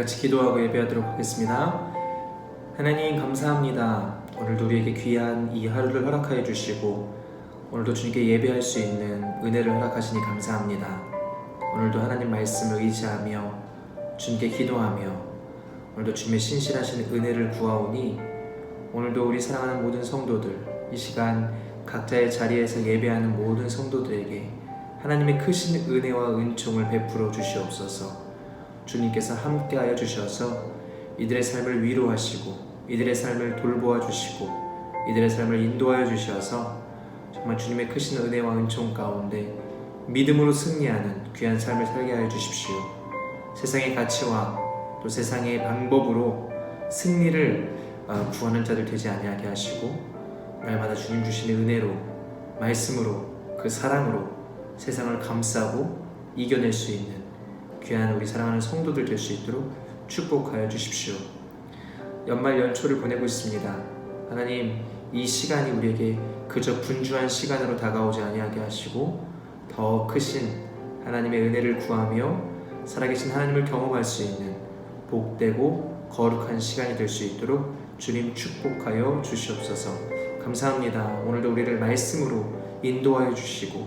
같이 기도하고 예배하도록 하겠습니다. 하나님 감사합니다. 오늘도 우리에게 귀한 이 하루를 허락하여 주시고 오늘도 주님께 예배할 수 있는 은혜를 허락하시니 감사합니다. 오늘도 하나님 말씀을 의지하며 주님께 기도하며 오늘도 주님의 신실하신 은혜를 구하오니 오늘도 우리 사랑하는 모든 성도들 이 시간 각자의 자리에서 예배하는 모든 성도들에게 하나님의 크신 은혜와 은총을 베풀어 주시옵소서. 주님께서 함께하여 주셔서 이들의 삶을 위로하시고 이들의 삶을 돌보아 주시고 이들의 삶을 인도하여 주셔서 정말 주님의 크신 은혜와 은총 가운데 믿음으로 승리하는 귀한 삶을 살게 하여 주십시오. 세상의 가치와 또 세상의 방법으로 승리를 구하는 자들 되지 아니하게 하시고 날마다 주님 주시는 은혜로 말씀으로 그 사랑으로 세상을 감싸고 이겨낼 수 있는 귀한 우리 사랑하는 성도들 될 수 있도록 축복하여 주십시오. 연말 연초를 보내고 있습니다. 하나님, 이 시간이 우리에게 그저 분주한 시간으로 다가오지 아니하게 하시고 더 크신 하나님의 은혜를 구하며 살아계신 하나님을 경험할 수 있는 복되고 거룩한 시간이 될 수 있도록 주님 축복하여 주시옵소서. 감사합니다. 오늘도 우리를 말씀으로 인도하여 주시고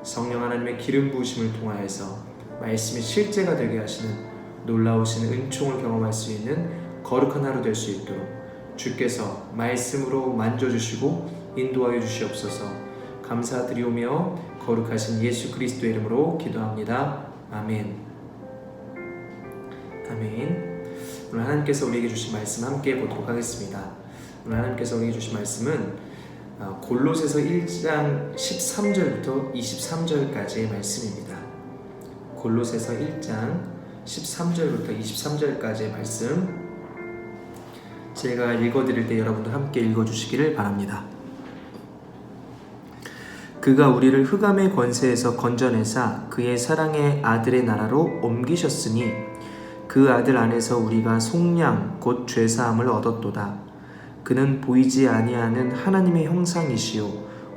성령 하나님의 기름 부으심을 통하여서 말씀이 실제가 되게 하시는 놀라우신 은총을 경험할 수 있는 거룩한 하루 될 수 있도록 주께서 말씀으로 만져주시고 인도하여 주시옵소서. 감사드리오며 거룩하신 예수 그리스도의 이름으로 기도합니다. 아멘. 아멘. 오늘 하나님께서 우리에게 주신 말씀 함께 보도록 하겠습니다. 오늘 하나님께서 우리에게 주신 말씀은 골로새서 1장 13절부터 23절까지의 말씀입니다. 골로새서 1장 13절부터 23절까지의 말씀 제가 읽어드릴 때 여러분도 함께 읽어주시기를 바랍니다. 그가 우리를 흑암의 권세에서 건져내사 그의 사랑의 아들의 나라로 옮기셨으니 그 아들 안에서 우리가 속량 곧 죄사함을 얻었도다. 그는 보이지 아니하는 하나님의 형상이시요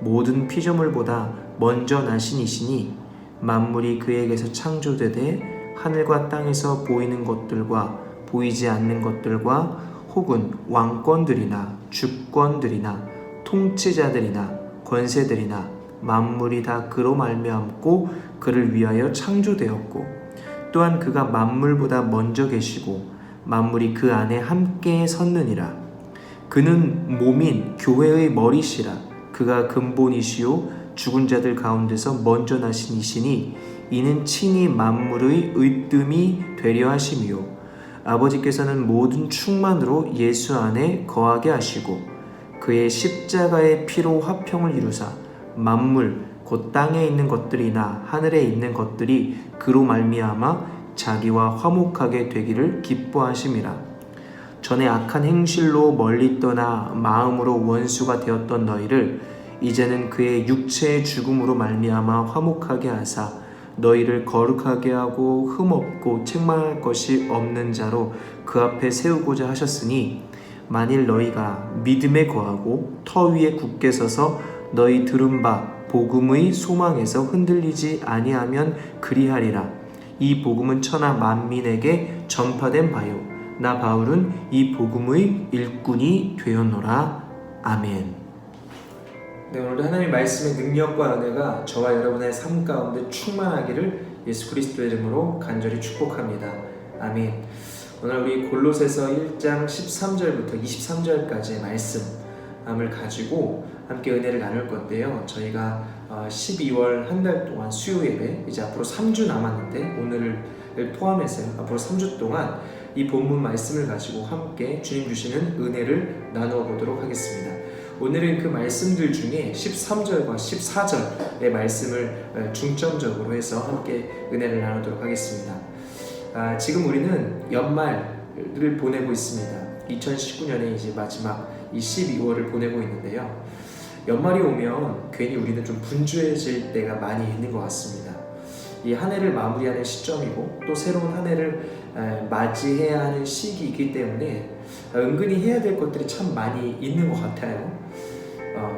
모든 피조물보다 먼저 나신 이시니 만물이 그에게서 창조되되 하늘과 땅에서 보이는 것들과 보이지 않는 것들과 혹은 왕권들이나 주권들이나 통치자들이나 권세들이나 만물이 다 그로 말미암고 그를 위하여 창조되었고 또한 그가 만물보다 먼저 계시고 만물이 그 안에 함께 섰느니라. 그는 몸인 교회의 머리시라. 그가 근본이시요 죽은 자들 가운데서 먼저 나신 이시니 이는 친히 만물의 으뜸이 되려 하심이요 아버지께서는 모든 충만으로 예수 안에 거하게 하시고 그의 십자가의 피로 화평을 이루사 만물 곧 땅에 있는 것들이나 하늘에 있는 것들이 그로 말미암아 자기와 화목하게 되기를 기뻐하심이라. 전에 악한 행실로 멀리 떠나 마음으로 원수가 되었던 너희를 이제는 그의 육체의 죽음으로 말미암아 화목하게 하사 너희를 거룩하게 하고 흠없고 책망할 것이 없는 자로 그 앞에 세우고자 하셨으니 만일 너희가 믿음에 거하고 터 위에 굳게 서서 너희 들은 바 복음의 소망에서 흔들리지 아니하면 그리하리라. 이 복음은 천하 만민에게 전파된 바요 나 바울은 이 복음의 일꾼이 되었노라. 아멘. 네, 오늘도 하나님의 말씀의 능력과 은혜가 저와 여러분의 삶 가운데 충만하기를 예수 그리스도의 이름으로 간절히 축복합니다. 아멘. 오늘 우리 골로새서 1장 13절부터 23절까지의 말씀을 가지고 함께 은혜를 나눌 건데요. 저희가 12월 한 달 동안 수요 예배 이제 앞으로 3주 남았는데 오늘을 포함해서 앞으로 3주 동안 이 본문 말씀을 가지고 함께 주님 주시는 은혜를 나누어 보도록 하겠습니다. 오늘은 그 말씀들 중에 13절과 14절의 말씀을 중점적으로 해서 함께 은혜를 나누도록 하겠습니다. 지금 우리는 연말을 보내고 있습니다. 2019년의 이제 마지막 이 12월을 보내고 있는데요. 연말이 오면 괜히 우리는 좀 분주해질 때가 많이 있는 것 같습니다. 이 한 해를 마무리하는 시점이고 또 새로운 한 해를 맞이해야 하는 시기이기 때문에 은근히 해야 될 것들이 참 많이 있는 것 같아요.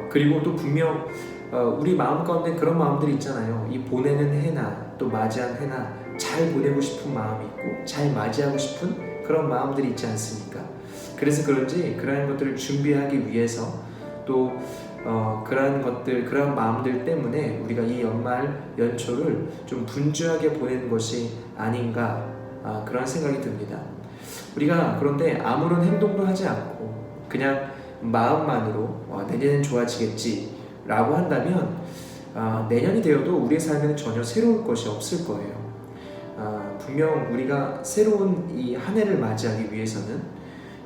그리고 또 분명 우리 마음 가운데 그런 마음들이 있잖아요. 이 보내는 해나 또 맞이한 해나 잘 보내고 싶은 마음이 있고 잘 맞이하고 싶은 그런 마음들이 있지 않습니까? 그래서 그런지 그러한 것들을 준비하기 위해서 또 그런 마음들 때문에 우리가 이 연말 연초를 좀 분주하게 보내는 것이 아닌가 그런 생각이 듭니다. 우리가 그런데 아무런 행동도 하지 않고 그냥 마음만으로 내년엔 좋아지겠지 라고 한다면 내년이 되어도 우리의 삶에는 전혀 새로울 것이 없을 거예요. 분명 우리가 새로운 이 한 해를 맞이하기 위해서는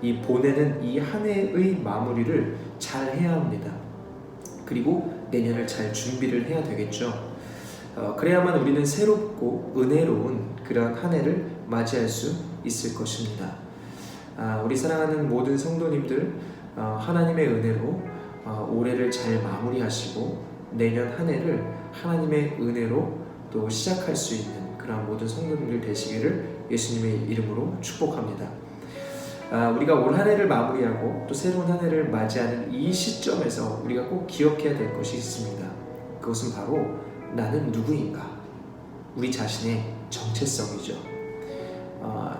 이 보내는 이 한 해의 마무리를 잘 해야 합니다. 그리고 내년을 잘 준비를 해야 되겠죠. 그래야만 우리는 새롭고 은혜로운 그런 한 해를 맞이할 수 있을 것입니다. 우리 사랑하는 모든 성도님들, 하나님의 은혜로 올해를 잘 마무리하시고 내년 한 해를 하나님의 은혜로 또 시작할 수 있는 그런 모든 성도님들 되시기를 예수님의 이름으로 축복합니다. 우리가 올 한 해를 마무리하고 또 새로운 한 해를 맞이하는 이 시점에서 우리가 꼭 기억해야 될 것이 있습니다. 그것은 바로 나는 누구인가? 우리 자신의 정체성이죠.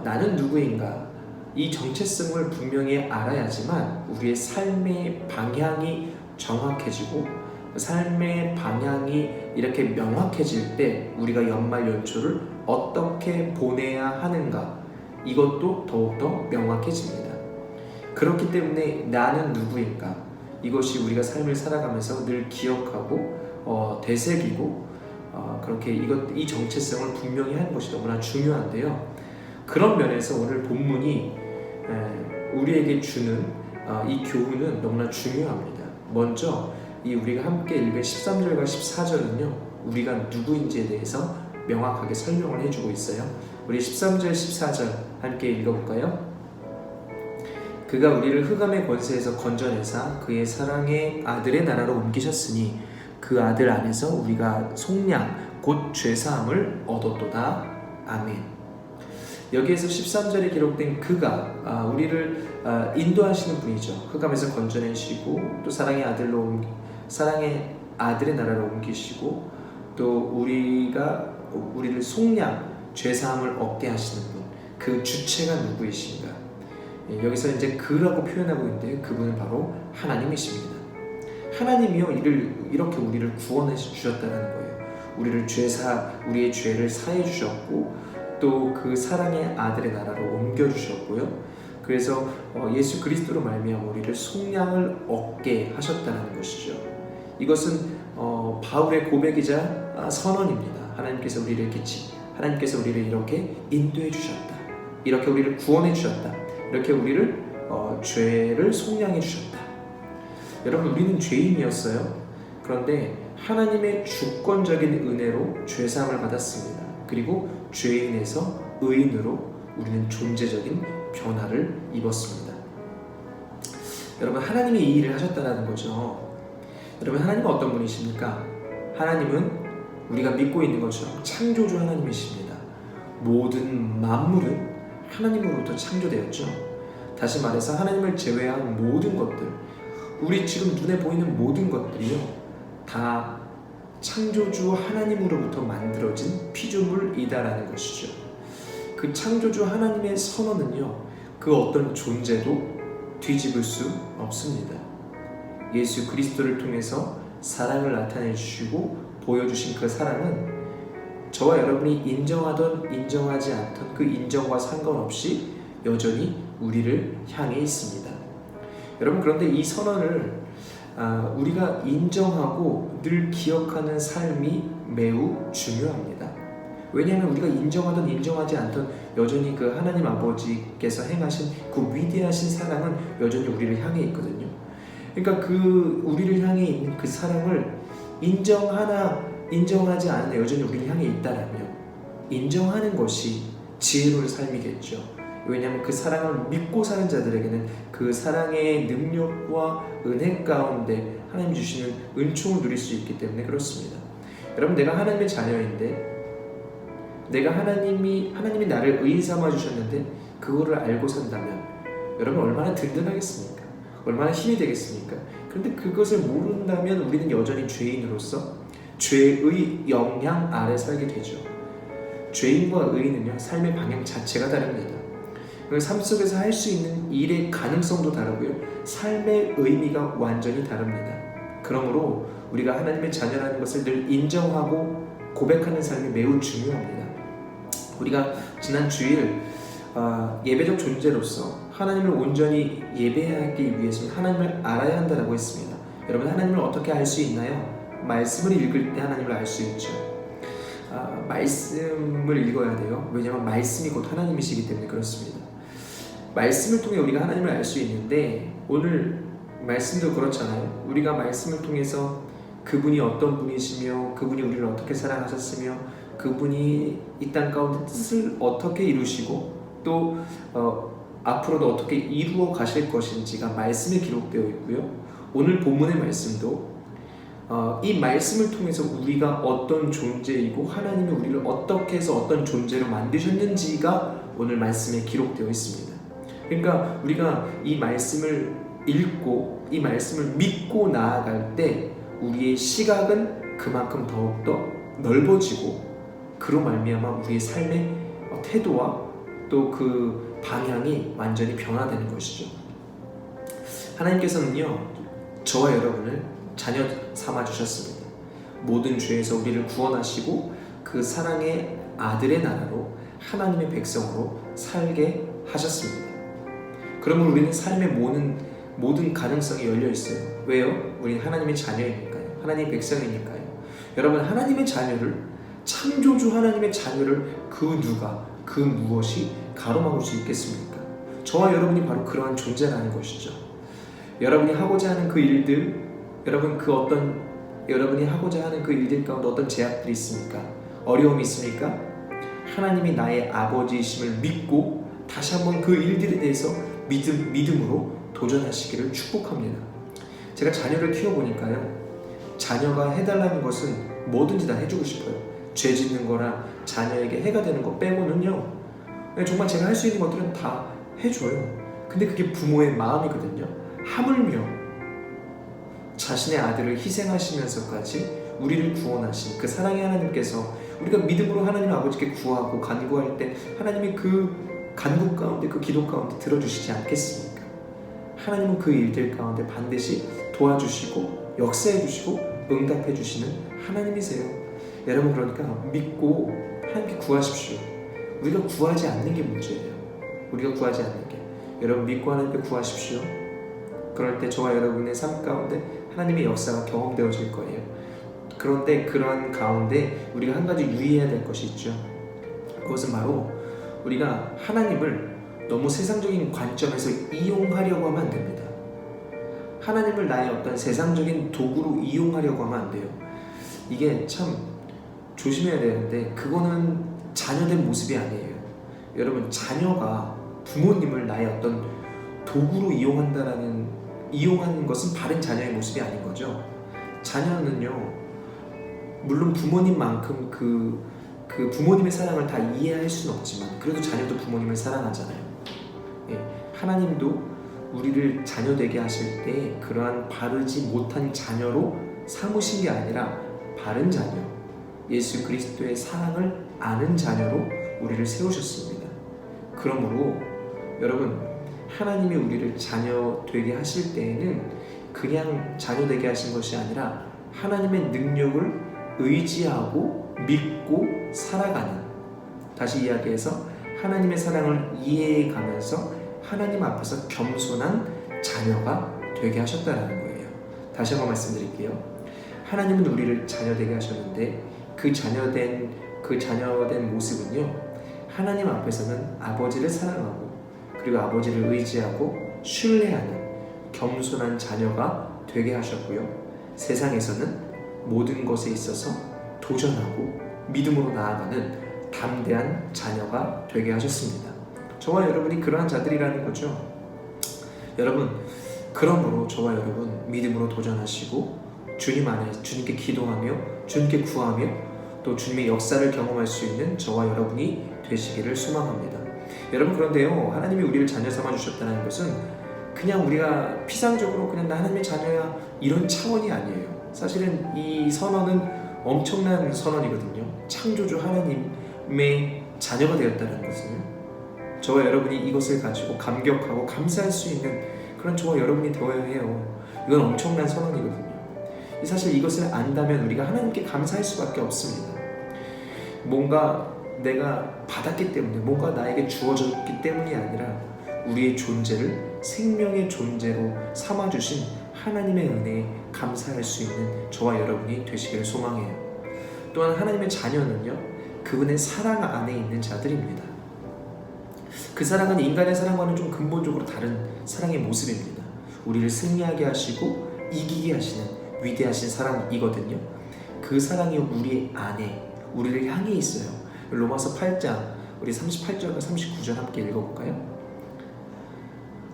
나는 누구인가? 이 정체성을 분명히 알아야지만 우리의 삶의 방향이 정확해지고 삶의 방향이 이렇게 명확해질 때 우리가 연말 연초를 어떻게 보내야 하는가 이것도 더욱더 명확해집니다. 그렇기 때문에 나는 누구인가 이것이 우리가 삶을 살아가면서 늘 기억하고 되새기고 그렇게 이 정체성을 분명히 하는 것이 너무나 중요한데요. 그런 면에서 오늘 본문이 우리에게 주는 이 교훈은 너무나 중요합니다. 먼저 이 우리가 함께 읽은 13절과 14절은요 우리가 누구인지에 대해서 명확하게 설명을 해주고 있어요. 우리 13절 14절 함께 읽어볼까요? 그가 우리를 흑암의 권세에서 건져내사 그의 사랑의 아들의 나라로 옮기셨으니 그 아들 안에서 우리가 속량 곧 죄사함을 얻었도다. 아멘. 여기에서 13절에 기록된 그가 우리를 인도하시는 분이죠. 흑암에서 건져내시고 또 사랑의 아들의 나라로 옮기시고 또 우리를 속량 죄사함을 얻게 하시는 분, 그 주체가 누구이신가? 여기서 이제 그라고 표현하고 있는데 그분은 바로 하나님이십니다. 하나님이요 이렇게 우리를 구원해 주셨다는 거예요. 우리의 죄를 사해 주셨고 또 그 사랑의 아들의 나라로 옮겨 주셨고요. 그래서 예수 그리스도로 말미암아 우리를 속량을 얻게 하셨다는 것이죠. 이것은 바울의 고백이자 선언입니다. 하나님께서 우리를 이렇게 인도해 주셨다. 이렇게 우리를 구원해 주셨다. 이렇게 우리를 죄를 속량해 주셨다. 여러분 우리는 죄인이었어요. 그런데 하나님의 주권적인 은혜로 죄사함을 받았습니다. 그리고 죄인에서 의인으로 우리는 존재적인 변화를 입었습니다. 여러분 하나님이 이 일을 하셨다는 거죠. 여러분 하나님은 어떤 분이십니까? 하나님은 우리가 믿고 있는 것처럼 창조주 하나님이십니다. 모든 만물은 하나님으로부터 창조되었죠. 다시 말해서 하나님을 제외한 모든 것들, 우리 지금 눈에 보이는 모든 것들이요 다 창조주 하나님으로부터 만들어진 피조물이다라는 것이죠. 그 창조주 하나님의 선언은요 그 어떤 존재도 뒤집을 수 없습니다. 예수 그리스도를 통해서 사랑을 나타내 주시고 보여주신 그 사랑은 저와 여러분이 인정하던 인정하지 않던 그 인정과 상관없이 여전히 우리를 향해 있습니다. 여러분 그런데 이 선언을 우리가 인정하고 늘 기억하는 삶이 매우 중요합니다. 왜냐하면 우리가 인정하던 인정하지 않던 여전히 그 하나님 아버지께서 행하신 그 위대하신 사랑은 여전히 우리를 향해 있거든요. 그러니까 그 우리를 향해 있는 그 사랑을 인정하지 않은 여전히 우리를 향해 있다라면 인정하는 것이 지혜로운 삶이겠죠. 왜냐하면 그 사랑을 믿고 사는 자들에게는 그 사랑의 능력과 은혜 가운데 하나님 주시는 은총을 누릴 수 있기 때문에 그렇습니다. 여러분 내가 하나님의 자녀인데 내가 하나님이 나를 의인 삼아 주셨는데 그거를 알고 산다면 여러분 얼마나 든든하겠습니까? 얼마나 힘이 되겠습니까? 그런데 그것을 모른다면 우리는 여전히 죄인으로서 죄의 영향 아래 살게 되죠. 죄인과 의인은요 삶의 방향 자체가 다릅니다. 삶 속에서 할 수 있는 일의 가능성도 다르고요. 삶의 의미가 완전히 다릅니다. 그러므로 우리가 하나님의 자녀라는 것을 늘 인정하고 고백하는 삶이 매우 중요합니다. 우리가 지난 주일 예배적 존재로서 하나님을 온전히 예배하기 위해서는 하나님을 알아야 한다고 했습니다. 여러분, 하나님을 어떻게 알 수 있나요? 말씀을 읽을 때 하나님을 알 수 있죠. 말씀을 읽어야 돼요. 왜냐하면 말씀이 곧 하나님이시기 때문에 그렇습니다. 말씀을 통해 우리가 하나님을 알 수 있는데, 오늘 말씀도 그렇잖아요. 우리가 말씀을 통해서 그분이 어떤 분이시며 그분이 우리를 어떻게 사랑하셨으며 그분이 이 땅 가운데 뜻을 어떻게 이루시고 또 앞으로도 어떻게 이루어 가실 것인지가 말씀에 기록되어 있고요. 오늘 본문의 말씀도 이 말씀을 통해서 우리가 어떤 존재이고 하나님이 우리를 어떻게 해서 어떤 존재로 만드셨는지가 오늘 말씀에 기록되어 있습니다. 그러니까 우리가 이 말씀을 읽고 이 말씀을 믿고 나아갈 때 우리의 시각은 그만큼 더욱더 넓어지고, 그로 말미암아 우리의 삶의 태도와 또 그 방향이 완전히 변화되는 것이죠. 하나님께서는요, 저와 여러분을 자녀 삼아 주셨습니다. 모든 죄에서 우리를 구원하시고 그 사랑의 아들의 나라로 하나님의 백성으로 살게 하셨습니다. 그러면 우리는 삶의 모든 가능성이 열려 있어요. 왜요? 우리는 하나님의 자녀이니까요. 하나님의 백성이니까요. 여러분, 하나님의 자녀를, 창조주 하나님의 자녀를 그 누가, 그 무엇이 가로막을 수 있겠습니까? 저와 여러분이 바로 그러한 존재라는 것이죠. 여러분이 하고자 하는 그 일들, 여러분이 하고자 하는 그 일들 가운데 어떤 제약들이 있습니까? 어려움이 있습니까? 하나님이 나의 아버지이심을 믿고 다시 한번 그 일들에 대해서 믿음으로 도전하시기를 축복합니다. 제가 자녀를 키워보니까요, 자녀가 해달라는 것은 뭐든지 다 해주고 싶어요. 죄 짓는 거나 자녀에게 해가 되는 거 빼고는요, 정말 제가 할 수 있는 것들은 다 해줘요. 근데 그게 부모의 마음이거든요. 하물며 자신의 아들을 희생하시면서까지 우리를 구원하신 그 사랑의 하나님께서 우리가 믿음으로 하나님 아버지께 구하고 간구할 때 하나님이 그 간구 가운데, 그 기도 가운데 들어주시지 않겠습니까? 하나님은 그 일들 가운데 반드시 도와주시고 역사해 주시고 응답해 주시는 하나님이세요. 여러분, 그러니까 믿고 하나님께 구하십시오. 우리가 구하지 않는 게 문제예요. 우리가 구하지 않는 게. 여러분, 믿고 하나님께 구하십시오. 그럴 때 저와 여러분의 삶 가운데 하나님의 역사가 경험되어질 거예요. 그런데 그런 가운데 우리가 한 가지 유의해야 될 것이 있죠. 그것은 바로 우리가 하나님을 너무 세상적인 관점에서 이용하려고 하면 안 됩니다. 하나님을 나의 어떤 세상적인 도구로 이용하려고 하면 안 돼요. 이게 참 조심해야 되는데, 그거는 자녀된 모습이 아니에요. 여러분, 자녀가 부모님을 나의 어떤 도구로 이용하는 것은 바른 자녀의 모습이 아닌 거죠. 자녀는요, 물론 부모님만큼 그 부모님의 사랑을 다 이해할 수는 없지만 그래도 자녀도 부모님을 사랑하잖아요. 하나님도 우리를 자녀 되게 하실 때 그러한 바르지 못한 자녀로 삼으신 게 아니라 바른 자녀, 예수 그리스도의 사랑을 아는 자녀로 우리를 세우셨습니다. 그러므로 여러분, 하나님이 우리를 자녀 되게 하실 때에는 그냥 자녀 되게 하신 것이 아니라 하나님의 능력을 의지하고 믿고 살아가는, 다시 이야기해서 하나님의 사랑을 이해해 가면서 하나님 앞에서 겸손한 자녀가 되게 하셨다는 거예요. 다시 한번 말씀드릴게요. 하나님은 우리를 자녀 되게 하셨는데 그 자녀된 모습은요, 하나님 앞에서는 아버지를 사랑하고 그리고 아버지를 의지하고 신뢰하는 겸손한 자녀가 되게 하셨고요, 세상에서는 모든 것에 있어서 도전하고 믿음으로 나아가는 담대한 자녀가 되게 하셨습니다. 저와 여러분이 그러한 자들이라는 거죠. 여러분, 그러므로 저와 여러분 믿음으로 도전하시고 주님 안에 주님께 기도하며 주님께 구하며 또 주님의 역사를 경험할 수 있는 저와 여러분이 되시기를 소망합니다. 여러분, 그런데요, 하나님이 우리를 자녀 삼아 주셨다는 것은 그냥 우리가 피상적으로 그냥 나 하나님의 자녀야 이런 차원이 아니에요. 사실은 이 선언은 엄청난 선언이거든요. 창조주 하나님의 자녀가 되었다는 것은요, 저와 여러분이 이것을 가지고 감격하고 감사할 수 있는 그런 저와 여러분이 되어야 해요. 이건 엄청난 선언이거든요. 사실 이것을 안다면 우리가 하나님께 감사할 수밖에 없습니다. 뭔가 내가 받았기 때문에, 뭔가 나에게 주어졌기 때문이 아니라 우리의 존재를 생명의 존재로 삼아주신 하나님의 은혜에 감사할 수 있는 저와 여러분이 되시기를 소망해요. 또한 하나님의 자녀는요, 그분의 사랑 안에 있는 자들입니다. 그 사랑은 인간의 사랑과는 좀 근본적으로 다른 사랑의 모습입니다. 우리를 승리하게 하시고 이기게 하시는 위대하신 사랑이거든요. 그 사랑이 우리 안에, 우리를 향해 있어요. 로마서 8장 우리 38절과 39절 함께 읽어볼까요?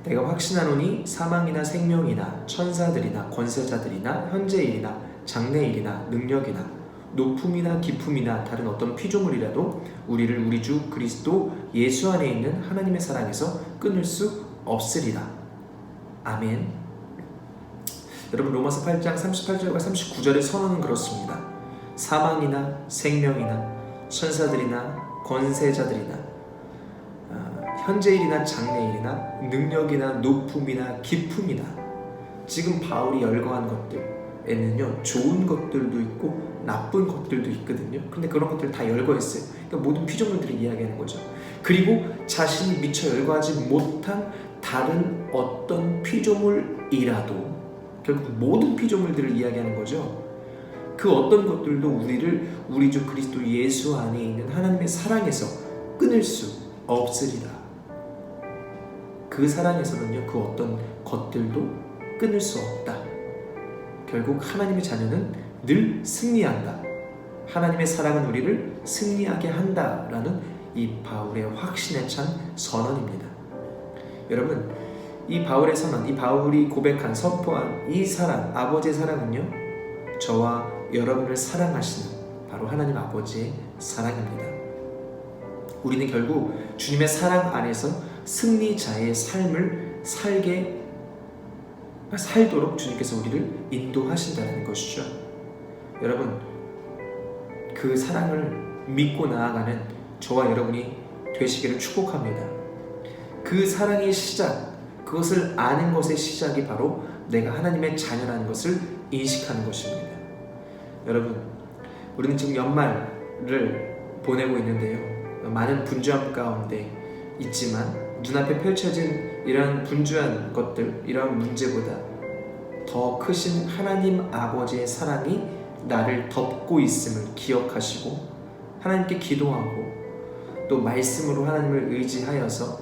내가 확신하노니 사망이나 생명이나 천사들이나 권세자들이나 현재일이나 장래일이나 능력이나 높음이나 깊음이나 다른 어떤 피조물이라도 우리를 우리 주 그리스도 예수 안에 있는 하나님의 사랑에서 끊을 수 없으리라. 아멘. 여러분, 로마서 8장 38절과 39절의 선언은 그렇습니다. 사망이나 생명이나 천사들이나 권세자들이나 현재일이나 장래일이나 능력이나 높음이나 깊음이나, 지금 바울이 열거한 것들에는요 좋은 것들도 있고 나쁜 것들도 있거든요. 근데 그런 것들 다 열거했어요. 그러니까 모든 피조물들을 이야기하는 거죠. 그리고 자신이 미처 열거하지 못한 다른 어떤 피조물이라도, 결국 모든 피조물들을 이야기하는 거죠. 그 어떤 것들도 우리를 우리 주 그리스도 예수 안에 있는 하나님의 사랑에서 끊을 수 없으리라. 그 사랑에서는요 그 어떤 것들도 끊을 수 없다. 결국 하나님의 자녀는 늘 승리한다. 하나님의 사랑은 우리를 승리하게 한다라는 이 바울의 확신에 찬 선언입니다. 여러분, 이 바울의 선언, 이 바울이 고백한, 선포한 이 사랑, 아버지의 사랑은요 저와 여러분을 사랑하시는 바로 하나님 아버지의 사랑입니다. 우리는 결국 주님의 사랑 안에서 승리자의 삶을 살도록 주님께서 우리를 인도하신다는 것이죠. 여러분, 그 사랑을 믿고 나아가는 저와 여러분이 되시기를 축복합니다. 그 사랑의 시작, 그것을 아는 것의 시작이 바로 내가 하나님의 자녀라는 것을 인식하는 것입니다. 여러분, 우리는 지금 연말을 보내고 있는데요, 많은 분주함 가운데 있지만 눈앞에 펼쳐진 이러한 분주한 것들, 이러한 문제보다 더 크신 하나님 아버지의 사랑이 나를 덮고 있음을 기억하시고 하나님께 기도하고 또 말씀으로 하나님을 의지하여서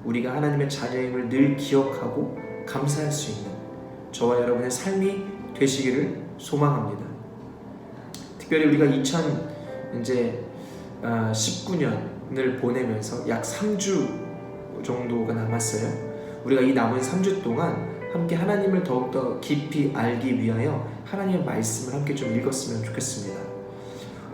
우리가 하나님의 자녀임을 늘 기억하고 감사할 수 있는 저와 여러분의 삶이 되시기를 소망합니다. 특별히 우리가 2019년을 보내면서 약 3주 정도가 남았어요. 우리가 이 남은 3주 동안 함께 하나님을 더욱더 깊이 알기 위하여 하나님의 말씀을 함께 좀 읽었으면 좋겠습니다.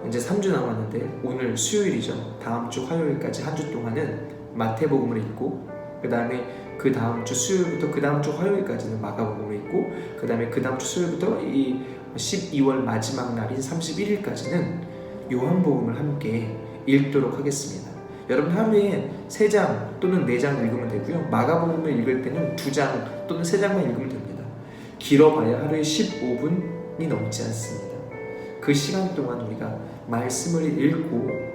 이제 3주 남았는데 오늘 수요일이죠. 다음 주 화요일까지 한 주 동안은 마태복음을 읽고, 그 다음에 그 다음 주 수요일부터 그 다음 주 화요일까지는 마가복음을 읽고, 그 다음에 그 다음 주 수요일부터 이 12월 마지막 날인 31일까지는 요한복음을 함께 읽도록 하겠습니다. 여러분, 하루에 3장 또는 4장 읽으면 되고요. 마가복음을 읽을 때는 2장 또는 3장만 읽으면 됩니다. 길어봐야 하루에 15분이 넘지 않습니다. 그 시간 동안 우리가 말씀을 읽고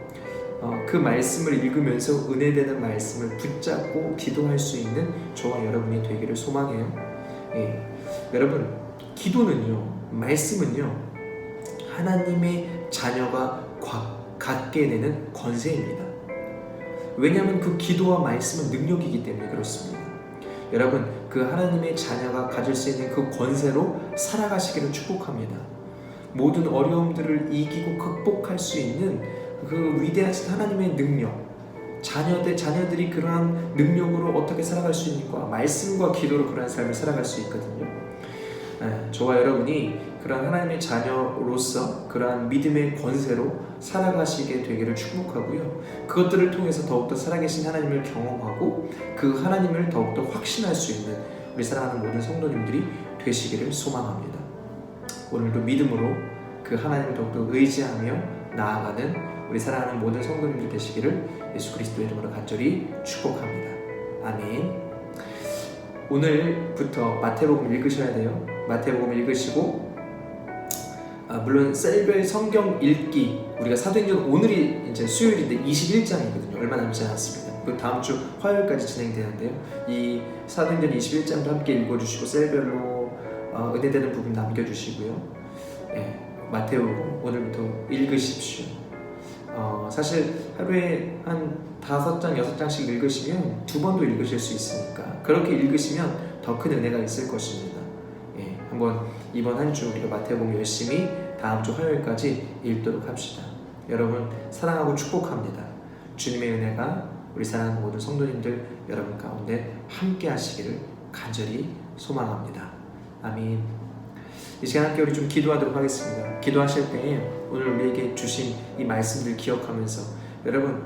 그 말씀을 읽으면서 은혜되는 말씀을 붙잡고 기도할 수 있는 저와 여러분이 되기를 소망해요. 여러분, 기도는요, 말씀은요, 하나님의 자녀가 갖게 되는 권세입니다. 왜냐하면 그 기도와 말씀은 능력이기 때문에 그렇습니다. 여러분, 그 하나님의 자녀가 가질 수 있는 그 권세로 살아가시기를 축복합니다. 모든 어려움들을 이기고 극복할 수 있는 그 위대하신 하나님의 능력, 자녀들이 그러한 능력으로 어떻게 살아갈 수 있는가, 말씀과 기도로 그러한 삶을 살아갈 수 있거든요. 저와 여러분이 그러한 하나님의 자녀로서 그러한 믿음의 권세로 살아가시게 되기를 축복하고요. 그것들을 통해서 더욱더 살아계신 하나님을 경험하고 그 하나님을 더욱더 확신할 수 있는 우리 사랑하는 모든 성도님들이 되시기를 소망합니다. 오늘도 믿음으로 그 하나님을 더욱더 의지하며 나아가는 우리 사랑하는 모든 성도님들 되시기를 예수 그리스도의 이름으로 간절히 축복합니다. 아멘. 오늘부터 마태복음 읽으셔야 돼요. 마태복음 읽으시고 물론 셀별 성경 읽기, 우리가 사도행전 오늘이 이제 수요일인데 21장이거든요. 얼마 남지 않았습니다. 그 다음 주 화요일까지 진행되는데요. 이 사도행전 21장도 함께 읽어주시고 셀별로 은혜되는 부분 남겨주시고요. 마태복음 오늘부터 읽으십시오. 사실 하루에 한 5장, 6장씩 읽으시면 2번도 읽으실 수 있으니까 그렇게 읽으시면 더 큰 은혜가 있을 것입니다. 한번 이번 한 주 우리가 마태복음 열심히 다음 주 화요일까지 읽도록 합시다. 여러분 사랑하고 축복합니다. 주님의 은혜가 우리 사랑하는 모든 성도님들 여러분 가운데 함께 하시기를 간절히 소망합니다. 아멘. 이 시간 함께 우리 좀 기도하도록 하겠습니다. 기도하실 때에 오늘 우리에게 주신 이 말씀들 기억하면서 여러분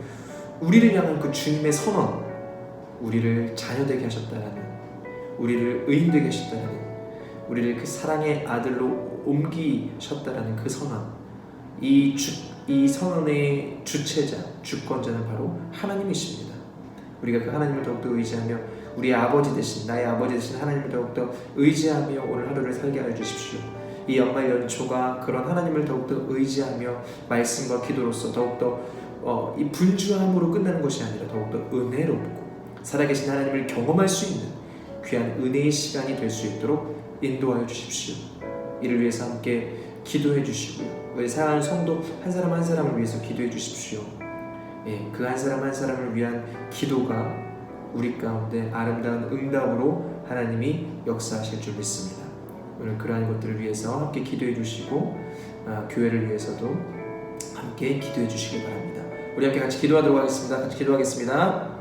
우리를 향한 그 주님의 선언, 우리를 자녀되게 하셨다라는, 우리를 의인되게 하셨다라는, 우리를 그 사랑의 아들로 옮기셨다라는 그 선언, 이 선언의 주체자, 주권자는 바로 하나님이십니다. 우리가 그 하나님을 더욱더 의지하며 우리의 아버지 되신, 나의 아버지 되신 하나님을 더욱더 의지하며 오늘 하루를 살게 하여 주십시오. 이 연말 연초가 그런 하나님을 더욱더 의지하며 말씀과 기도로서 더욱더 이 분주함으로 끝나는 것이 아니라 더욱더 은혜롭고 살아계신 하나님을 경험할 수 있는 귀한 은혜의 시간이 될 수 있도록 인도하여 주십시오. 이를 위해서 함께 기도해 주시고요. 우리 사랑하는 성도 한 사람 한 사람을 위해서 기도해 주십시오. 그 한 사람 한 사람을 위한 기도가 우리 가운데 아름다운 응답으로 하나님이 역사하실 줄 믿습니다. 오늘 그러한 것들을 위해서 함께 기도해 주시고 교회를 위해서도 함께 기도해 주시기 바랍니다. 우리 함께 같이 기도하도록 하겠습니다. 같이 기도하겠습니다.